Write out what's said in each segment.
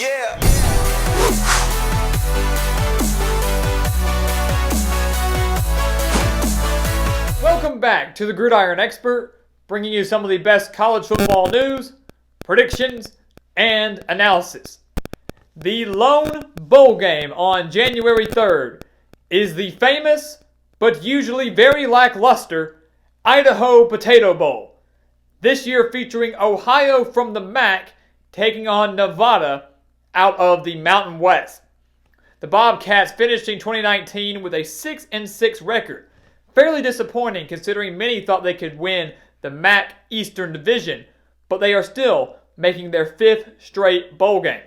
Yeah. Welcome back to the Gridiron Expert, bringing you some of the best college football news, predictions, and analysis. The lone bowl game on January 3rd is the famous, but usually very lackluster, Idaho Potato Bowl. This year featuring Ohio from the MAC taking on Nevada out of the Mountain West. The Bobcats finishing 2019 with a 6-6 record. Fairly disappointing considering many thought they could win the MAC Eastern Division, but they are still making their 5th straight bowl game.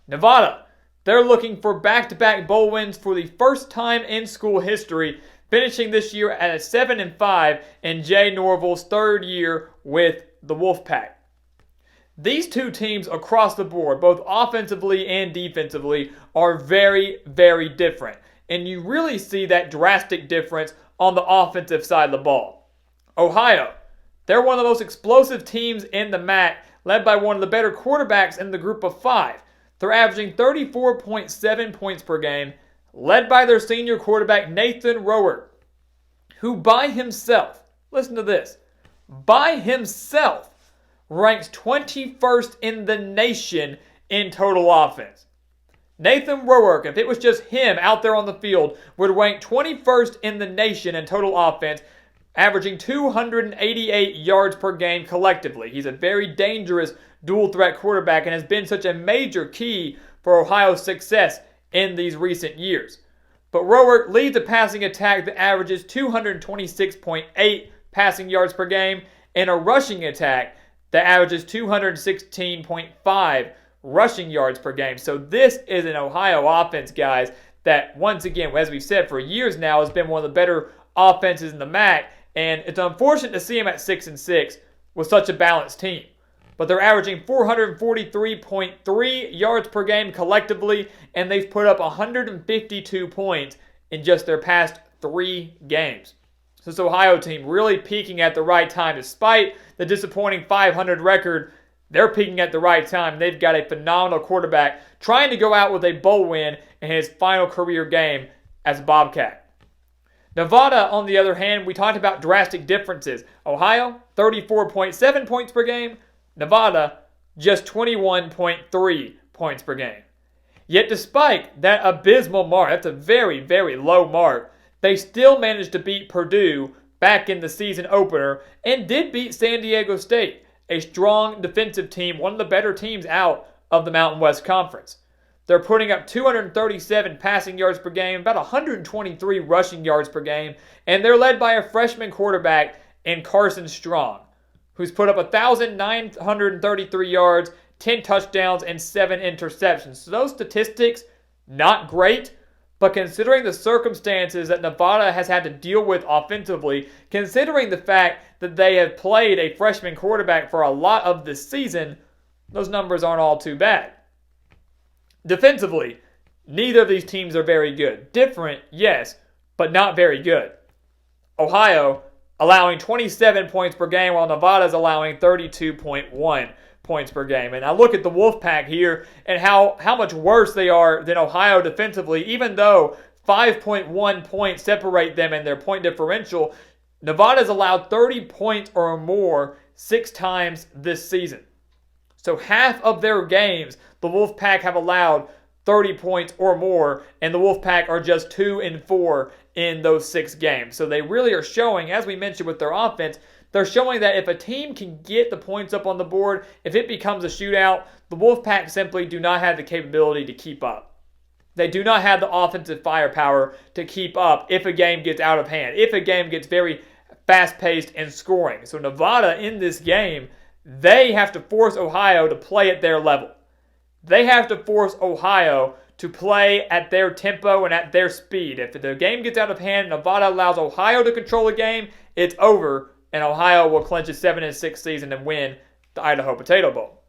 Nevada, they're looking for back-to-back bowl wins for the first time in school history, finishing this year at a 7-5 in Jay Norville's 3rd year with the Wolfpack. These two teams across the board, both offensively and defensively, are very, very different. And you really see that drastic difference on the offensive side of the ball. Ohio, they're one of the most explosive teams in the MAC, led by one of the better quarterbacks in the group of 5. They're averaging 34.7 points per game, led by their senior quarterback Nathan Rourke, who by himself, listen to this, by himself ranks 21st in the nation in total offense. Nathan Rourke, if it was just him out there on the field, would rank 21st in the nation in total offense, averaging 288 yards per game collectively. He's a very dangerous dual-threat quarterback and has been such a major key for Ohio's success in these recent years. But Rourke leads a passing attack that averages 226.8 passing yards per game and a rushing attack that averages 216.5 rushing yards per game. So this is an Ohio offense, guys, that once again, as we've said for years now, has been one of the better offenses in the MAC. And it's unfortunate to see them at 6-6 with such a balanced team. But they're averaging 443.3 yards per game collectively, and they've put up 152 points in just their past 3 games. So this Ohio team really peaking at the right time. Despite the disappointing 500 record, they're peaking at the right time. They've got a phenomenal quarterback trying to go out with a bowl win in his final career game as a Bobcat. Nevada, on the other hand, we talked about drastic differences. Ohio, 34.7 points per game. Nevada, just 21.3 points per game. Yet despite that abysmal mark, that's a very, very low mark, they still managed to beat Purdue back in the season opener and did beat San Diego State, a strong defensive team, one of the better teams out of the Mountain West Conference. They're putting up 237 passing yards per game, about 123 rushing yards per game, and they're led by a freshman quarterback in Carson Strong, who's put up 1,933 yards, 10 touchdowns, and 7 interceptions. So those statistics, not great, but considering the circumstances that Nevada has had to deal with offensively, considering the fact that they have played a freshman quarterback for a lot of this season, those numbers aren't all too bad. Defensively, neither of these teams are very good. Different, yes, but not very good. Ohio allowing 27 points per game, while Nevada's allowing 32.1 points per game. And I look at the Wolfpack here and how much worse they are than Ohio defensively, even though 5.1 points separate them in their point differential. Nevada's allowed 30 points or more 6 times this season. So half of their games, the Wolfpack have allowed 30 points or more, and the Wolfpack are just 2-4 in those 6 games. So they really are showing, as we mentioned with their offense, they're showing that if a team can get the points up on the board, if it becomes a shootout, the Wolfpack simply do not have the capability to keep up. They do not have the offensive firepower to keep up if a game gets out of hand, if a game gets very fast-paced and scoring. So Nevada in this game, they have to force Ohio to play at their level. They have to force Ohio to play at their tempo and at their speed. If the game gets out of hand, Nevada allows Ohio to control the game, it's over, and Ohio will clinch a 7-6 season and win the Idaho Potato Bowl.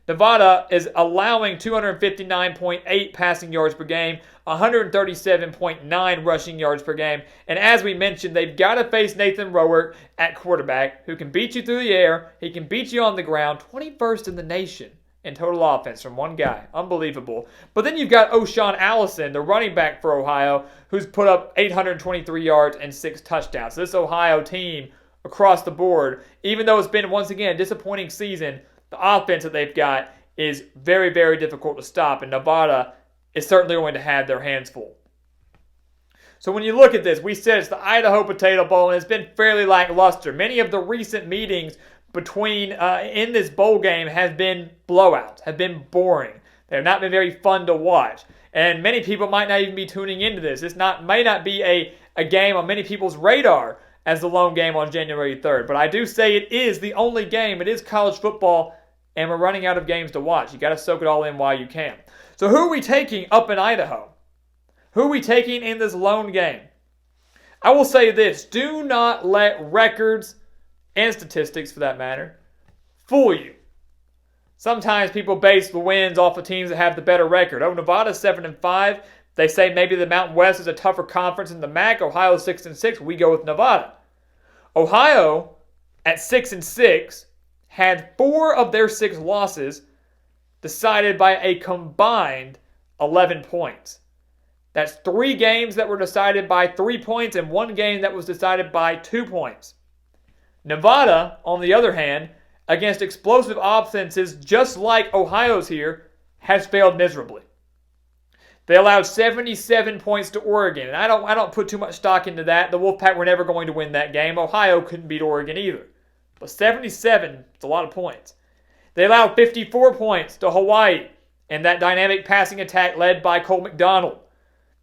Nevada is allowing 259.8 passing yards per game, 137.9 rushing yards per game. And as we mentioned, they've got to face Nathan Rourke at quarterback, who can beat you through the air. He can beat you on the ground. 21st in the nation in total offense from one guy. Unbelievable. But then you've got O'Shawn Allison, the running back for Ohio, who's put up 823 yards and 6 touchdowns. So this Ohio team across the board, even though it's been, once again, a disappointing season, the offense that they've got is very, very difficult to stop. And Nevada is certainly going to have their hands full. So when you look at this, we said it's the Idaho Potato Bowl, and it's been fairly lackluster. Many of the recent meetings between in this bowl game have been blowouts, have been boring. They have not been very fun to watch. And many people might not even be tuning into this. This may not be a game on many people's radar as the lone game on January 3rd. But I do say it is the only game. It is college football, and we're running out of games to watch. You got to soak it all in while you can. So who are we taking up in Idaho? Who are we taking in this lone game? I will say this. Do not let records and statistics, for that matter, fool you. Sometimes people base the wins off of teams that have the better record. Oh, Nevada's 7-5. They say maybe the Mountain West is a tougher conference in the MAC. Ohio's 6-6. We go with Nevada. Ohio, at 6-6, had 4 of their 6 losses decided by a combined 11 points. That's 3 games that were decided by 3 points and 1 game that was decided by 2 points. Nevada, on the other hand, against explosive offenses just like Ohio's here, has failed miserably. They allowed 77 points to Oregon, and I don't put too much stock into that. The Wolfpack were never going to win that game. Ohio couldn't beat Oregon either. But 77 is a lot of points. They allowed 54 points to Hawaii and that dynamic passing attack led by Cole McDonald.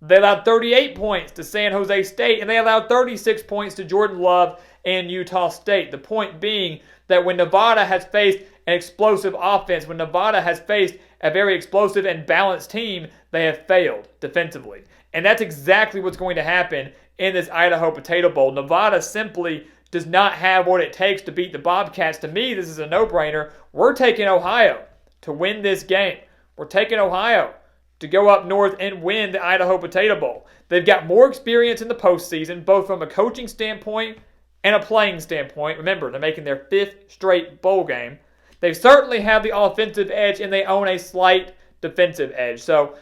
They allowed 38 points to San Jose State, and they allowed 36 points to Jordan Love and Utah State. The point being that when Nevada has faced an explosive offense, when Nevada has faced a very explosive and balanced team, they have failed defensively. And that's exactly what's going to happen in this Idaho Potato Bowl. Nevada simply does not have what it takes to beat the Bobcats. To me, this is a no-brainer. We're taking Ohio to win this game. We're taking Ohio to go up north and win the Idaho Potato Bowl. They've got more experience in the postseason, both from a coaching standpoint and a playing standpoint. Remember, they're making their 5th straight bowl game. They certainly have the offensive edge, and they own a slight defensive edge. So,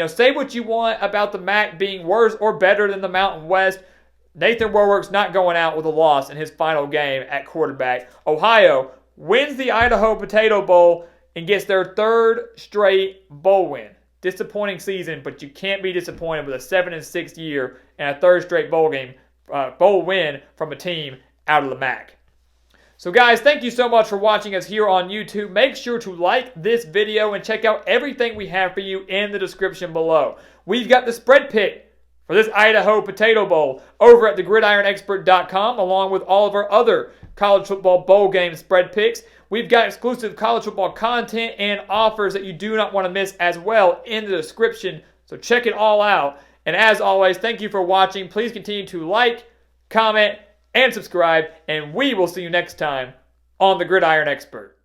say what you want about the MAC being worse or better than the Mountain West. Nathan Rourke's not going out with a loss in his final game at quarterback. Ohio wins the Idaho Potato Bowl and gets their 3rd straight bowl win. Disappointing season, but you can't be disappointed with a 7-6 year and a 3rd straight bowl win from a team out of the MAC. So guys, thank you so much for watching us here on YouTube. Make sure to like this video and check out everything we have for you in the description below. We've got the spread pick for this Idaho Potato Bowl over at thegridironexpert.com, along with all of our other college football bowl game spread picks. We've got exclusive college football content and offers that you do not want to miss as well in the description. So check it all out. And as always, thank you for watching. Please continue to like, comment, and subscribe. And we will see you next time on The Gridiron Expert.